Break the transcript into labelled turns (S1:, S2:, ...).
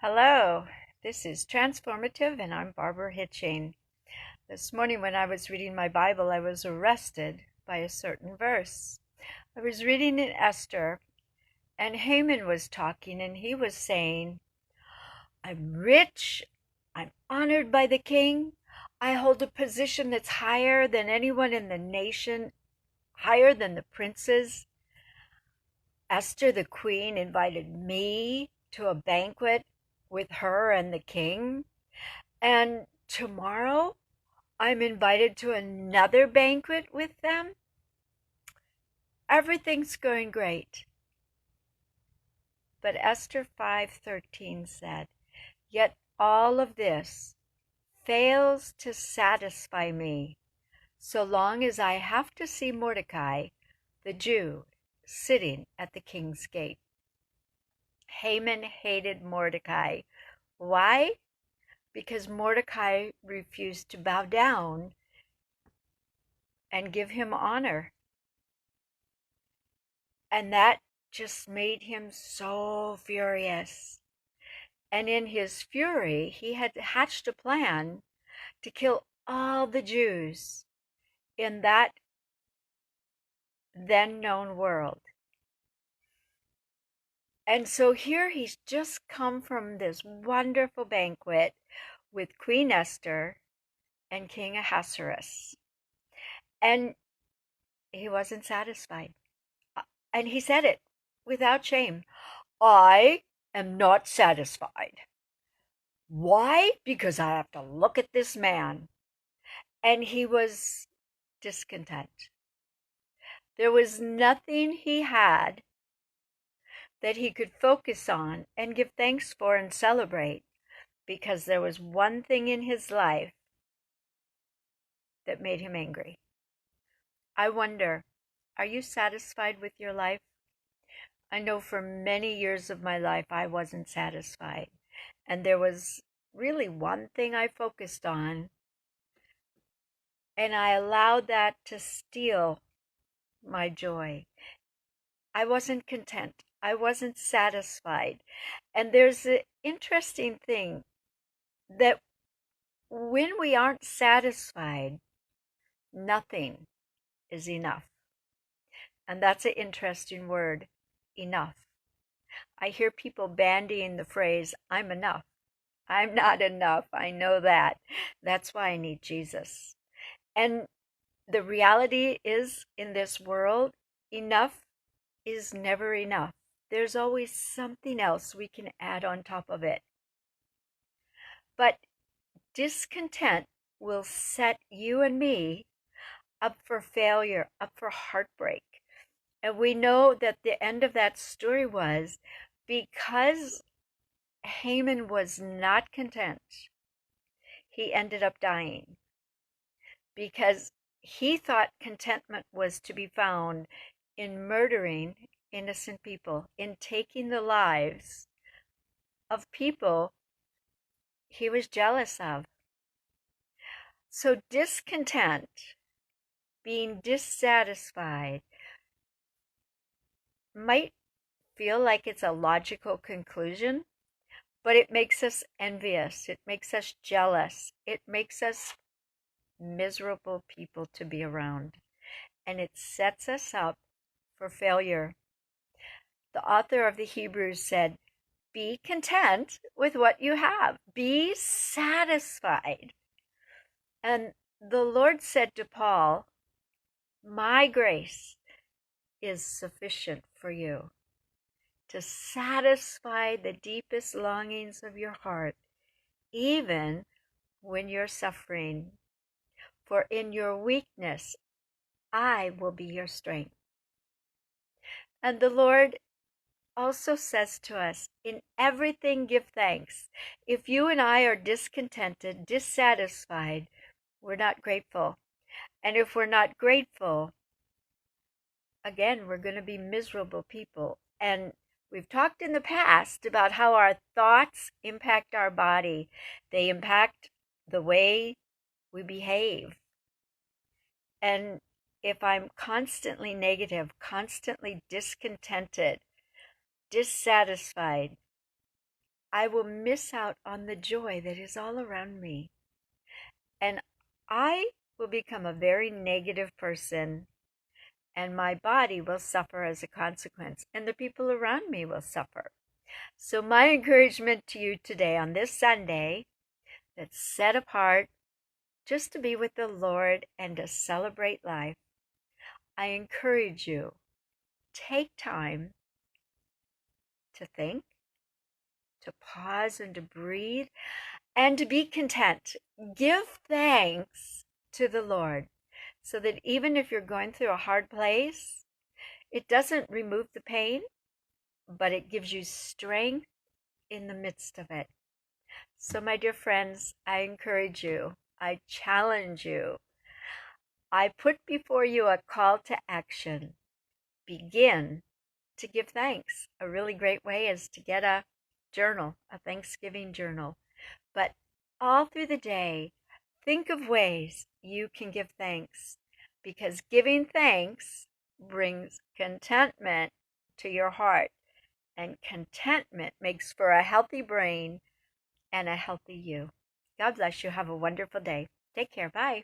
S1: Hello, this is Transformative, and I'm Barbara Hitching. This morning, when I was reading my Bible, I was arrested by a certain verse. I was reading in Esther, and Haman was talking, and he was saying, I'm rich, I'm honored by the king, I hold a position that's higher than anyone in the nation, higher than the princes. Esther, the queen, invited me to a banquet with her and the king. And tomorrow I'm invited to another banquet with them. Everything's going great. But Esther 5:13 said, Yet all of this fails to satisfy me so long as I have to see Mordecai, the Jew, sitting at the king's gate. Haman hated Mordecai. Why? Because Mordecai refused to bow down and give him honor. And that just made him so furious. And in his fury, he had hatched a plan to kill all the Jews in that then known world. And so here he's just come from this wonderful banquet with Queen Esther and King Ahasuerus. And he wasn't satisfied. And he said it without shame. I am not satisfied. Why? Because I have to look at this man. And he was discontent. There was nothing he had that he could focus on and give thanks for and celebrate, because there was one thing in his life that made him angry. I wonder, are you satisfied with your life? I know for many years of my life I wasn't satisfied. And there was really one thing I focused on, and I allowed that to steal my joy. I wasn't content. I wasn't satisfied. And there's an interesting thing that when we aren't satisfied, nothing is enough. And that's an interesting word, enough. I hear people bandying the phrase, I'm enough. I'm not enough. I know that. That's why I need Jesus. And the reality is, in this world, enough is never enough. There's always something else we can add on top of it. But discontent will set you and me up for failure, up for heartbreak. And we know that the end of that story was because Haman was not content, he ended up dying. Because he thought contentment was to be found in murdering innocent people, in taking the lives of people he was jealous of. So discontent, being dissatisfied, might feel like it's a logical conclusion, but it makes us envious. It makes us jealous. It makes us miserable people to be around. And it sets us up for failure. The author of the Hebrews said, be content with what you have. Be satisfied. And the Lord said to Paul, my grace is sufficient for you to satisfy the deepest longings of your heart, even when you're suffering. For in your weakness, I will be your strength. And the Lord also says to us, in everything give thanks. If you and I are discontented, dissatisfied, we're not grateful. And if we're not grateful, again, we're going to be miserable people. And we've talked in the past about how our thoughts impact our body. They impact the way we behave. And if I'm constantly negative, constantly discontented, dissatisfied, I will miss out on the joy that is all around me. And I will become a very negative person, and my body will suffer as a consequence, and the people around me will suffer. So my encouragement to you today on this Sunday that's set apart just to be with the Lord and to celebrate life, I encourage you, take time to think, to pause and to breathe, and to be content. Give thanks to the Lord so that even if you're going through a hard place, it doesn't remove the pain, but it gives you strength in the midst of it. So, my dear friends, I encourage you, I challenge you, I put before you a call to action. Begin to give thanks. A really great way is to get a journal, a Thanksgiving journal. But all through the day, think of ways you can give thanks, because giving thanks brings contentment to your heart, and contentment makes for a healthy brain and a healthy you. God bless you. Have a wonderful day. Take care. Bye.